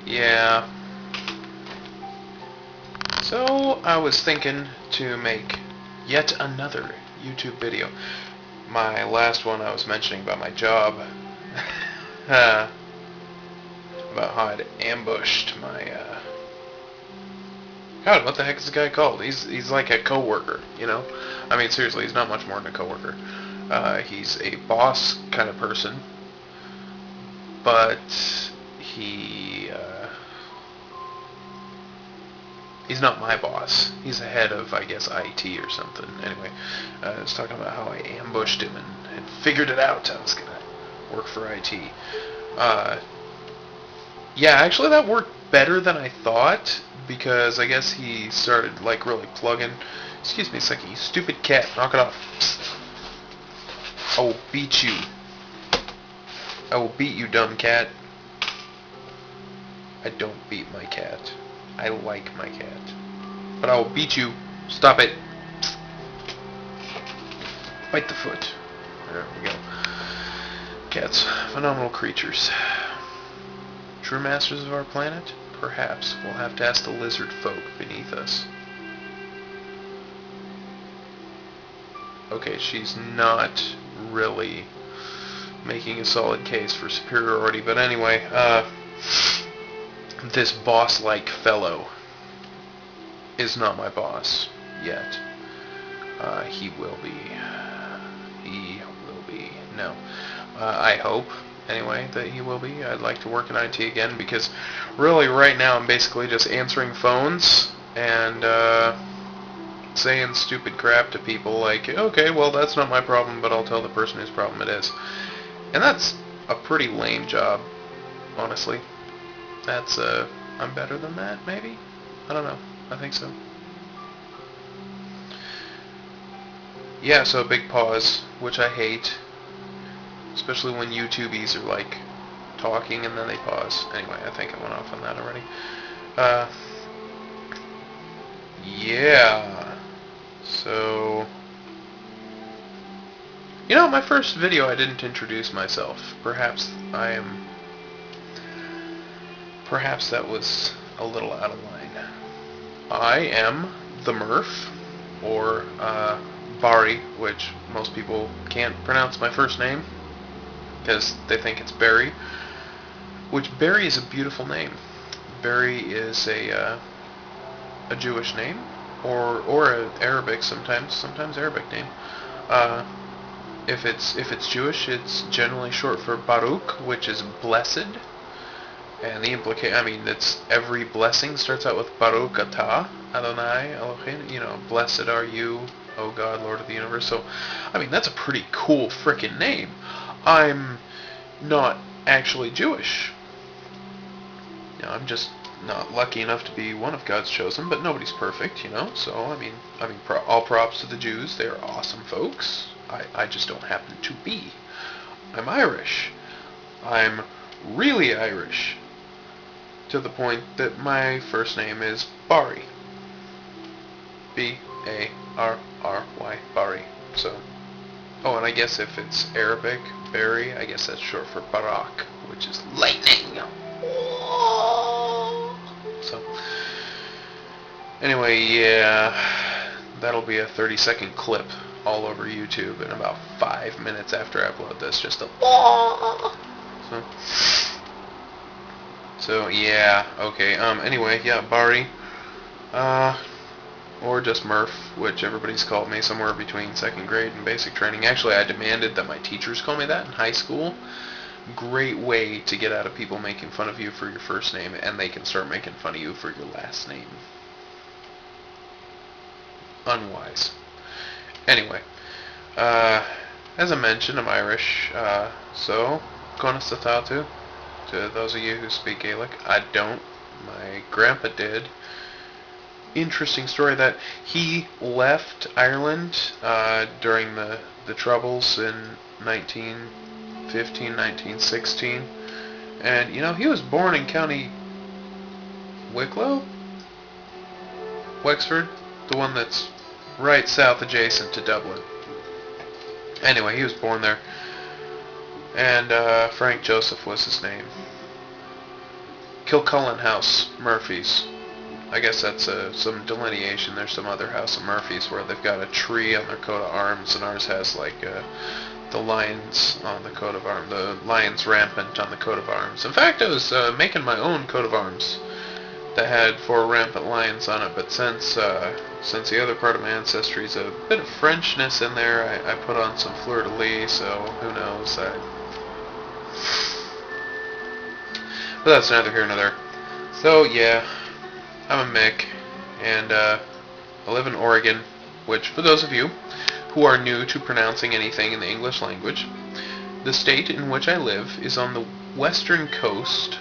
Yeah. So, I was thinking to make yet another YouTube video. My last one I was mentioning about my job. About how I'd ambushed my, God, what the heck is this guy called? He's like a coworker, you know? I mean, seriously, he's not much more than a coworker. He's a boss kind of person, but he's not my boss. He's the head of, I guess, IT or something. Anyway, I was talking about how I ambushed him and figured it out. I was gonna work for IT. Yeah, actually that worked better than I thought, because I guess he started, like, really plugging. Excuse me a second, you stupid cat. Knock it off. I will beat you. I will beat you, dumb cat. I don't beat my cat. I like my cat. But I will beat you. Stop it. Bite the foot. There we go. Cats, phenomenal creatures. True masters of our planet? Perhaps. We'll have to ask the lizard folk beneath us. Okay, she's not really making a solid case for superiority, but anyway, this boss-like fellow is not my boss yet. He will be. He will be. No. I hope, anyway, that he will be. I'd like to work in IT again, because really right now I'm basically just answering phones and saying stupid crap to people like, okay, well, that's not my problem, but I'll tell the person whose problem it is. And that's a pretty lame job, honestly. That's, I'm better than that, maybe? I don't know. I think so. Yeah, so big pause, which I hate. Especially when YouTubies are, like, talking and then they pause. Anyway, I think I went off on that already. Yeah. So, you know, my first video I didn't introduce myself. Perhaps that was a little out of line. I am the Murph, or Bari, which most people can't pronounce my first name because they think it's Barry. Which Barry is a beautiful name. Barry is a Jewish name, or an Arabic sometimes Arabic name. If it's Jewish, it's generally short for Baruch, which is blessed. And the it's every blessing starts out with Baruch atah Adonai Elohim. You know, blessed are you, O God, Lord of the universe. So, I mean, that's a pretty cool frickin' name. I'm not actually Jewish. You know, I'm just not lucky enough to be one of God's chosen, but nobody's perfect, you know. So, all props to the Jews. They're awesome folks. I just don't happen to be. I'm Irish. I'm really Irish. To the point that my first name is Bari. B-A-R-R-Y, Bari. So, oh, and I guess if it's Arabic, Bari, I guess that's short for Barak, which is lightning. So, anyway, yeah, that'll be a 30-second clip all over YouTube in about 5 minutes after I upload this, just a So yeah, okay, anyway, yeah, Bari, or just Murph, which everybody's called me somewhere between 2nd grade and basic training. Actually, I demanded that my teachers call me that in high school. Great way to get out of people making fun of you for your first name, and they can start making fun of you for your last name. Unwise. Anyway, as I mentioned, I'm Irish, so, Conastatatu. To those of you who speak Gaelic, I don't. My grandpa did. Interesting story that he left Ireland during the Troubles in 1915, 1916. And, you know, he was born in County Wicklow? Wexford? The one that's right south adjacent to Dublin. Anyway, he was born there. And Frank Joseph was his name. Kilcullen House Murphys. I guess that's some delineation. There's some other House of Murphys where they've got a tree on their coat of arms, and ours has like the lions on the coat of arms, the lions rampant on the coat of arms. In fact, I was making my own coat of arms that had 4 rampant lions on it, but since the other part of my ancestry is a bit of Frenchness in there, I put on some fleur-de-lis, so who knows. But that's neither here nor there. So yeah, I'm a Mick, and I live in Oregon, which, for those of you who are new to pronouncing anything in the English language, the state in which I live is on the western coast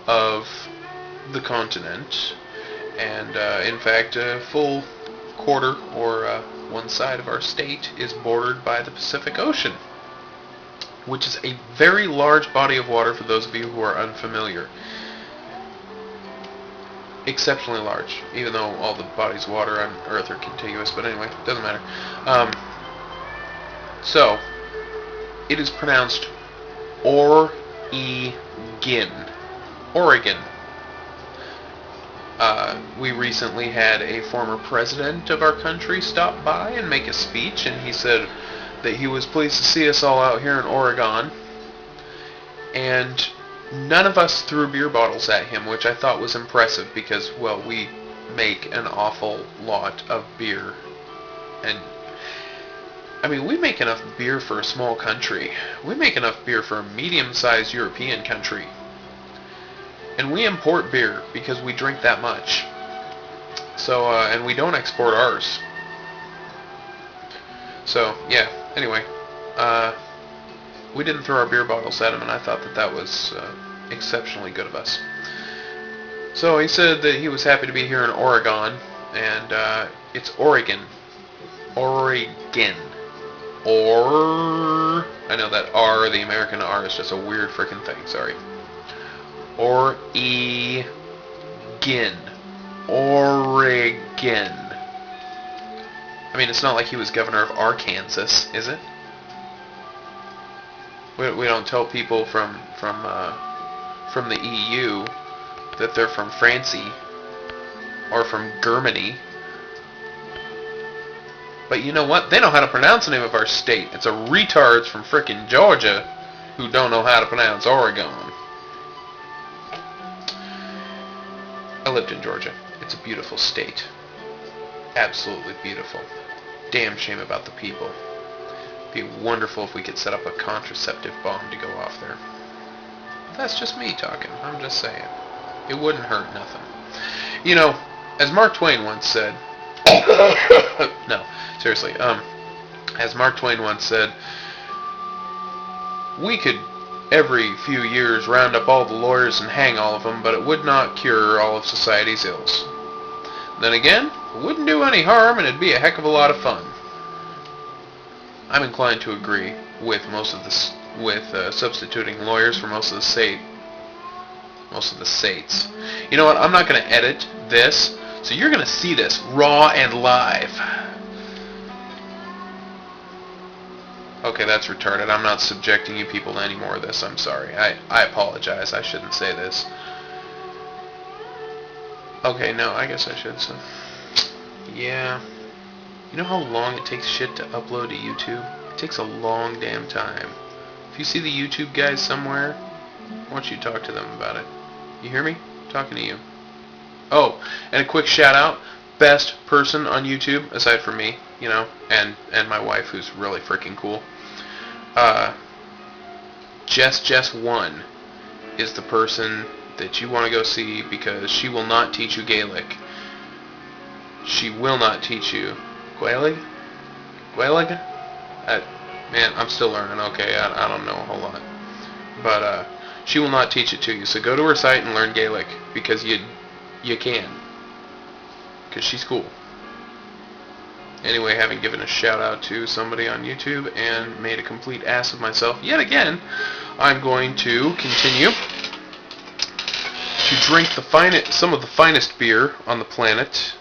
of the continent, and in fact a full quarter or one side of our state is bordered by the Pacific Ocean, which is a very large body of water for those of you who are unfamiliar. Exceptionally large, even though all the bodies of water on Earth are contiguous, but anyway, doesn't matter. So, it is pronounced Oregon. Oregon. We recently had a former president of our country stop by and make a speech, and he said that he was pleased to see us all out here in Oregon, and none of us threw beer bottles at him, which I thought was impressive because, well, we make an awful lot of beer, and I mean, we make enough beer for a small country. We make enough beer for a medium-sized European country. And we import beer because we drink that much. So, and we don't export ours. So, yeah, anyway. We didn't throw our beer bottles at him, and I thought that was exceptionally good of us. So he said that he was happy to be here in Oregon, and it's Oregon. Oregon. I know that R, the American R, is just a weird freaking thing, sorry. Oregon. Oregon. I mean, it's not like he was governor of Arkansas, is it? We don't tell people from the EU that they're from Francie or from Germany. But you know what? They know how to pronounce the name of our state. It's a retards from frickin' Georgia who don't know how to pronounce Oregon. I lived in Georgia. It's a beautiful state. Absolutely beautiful. Damn shame about the people. It'd be wonderful if we could set up a contraceptive bomb to go off there. That's just me talking. I'm just saying. It wouldn't hurt nothing. You know, as Mark Twain once said... No, seriously. As Mark Twain once said, we could every few years round up all the lawyers and hang all of them, but it would not cure all of society's ills. Then again, it wouldn't do any harm, and it'd be a heck of a lot of fun. I'm inclined to agree with most of this, with substituting lawyers for most of the states. You know what? I'm not going to edit this, so you're going to see this raw and live. Okay, that's retarded. I'm not subjecting you people to any more of this. I'm sorry. I apologize. I shouldn't say this. Okay, no, I guess I should. So, yeah. You know how long it takes shit to upload to YouTube? It takes a long damn time. If you see the YouTube guys somewhere, why don't you talk to them about it? You hear me? I'm talking to you. Oh, and a quick shout out. Best person on YouTube, aside from me, you know, and my wife, who's really freaking cool. Jess1 is the person that you want to go see because she will not teach you Gaelic. She will not teach you Gaelic? Gaelic? Man, I'm still learning. Okay, I don't know a whole lot. But she will not teach it to you. So go to her site and learn Gaelic because you can. Because she's cool. Anyway, having given a shout out to somebody on YouTube and made a complete ass of myself yet again, I'm going to continue to drink some of the finest beer on the planet.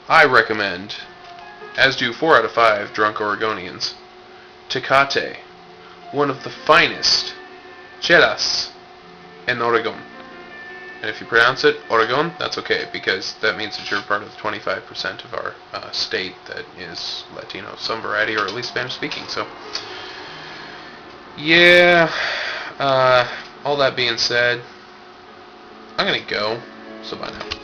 I recommend, as do 4 out of 5 drunk Oregonians, Tecate, one of the finest chelas in Oregon. And if you pronounce it Oregon, that's okay, because that means that you're part of the 25% of our state that is Latino of some variety, or at least Spanish-speaking. So, yeah, all that being said, I'm going to go. So bye now.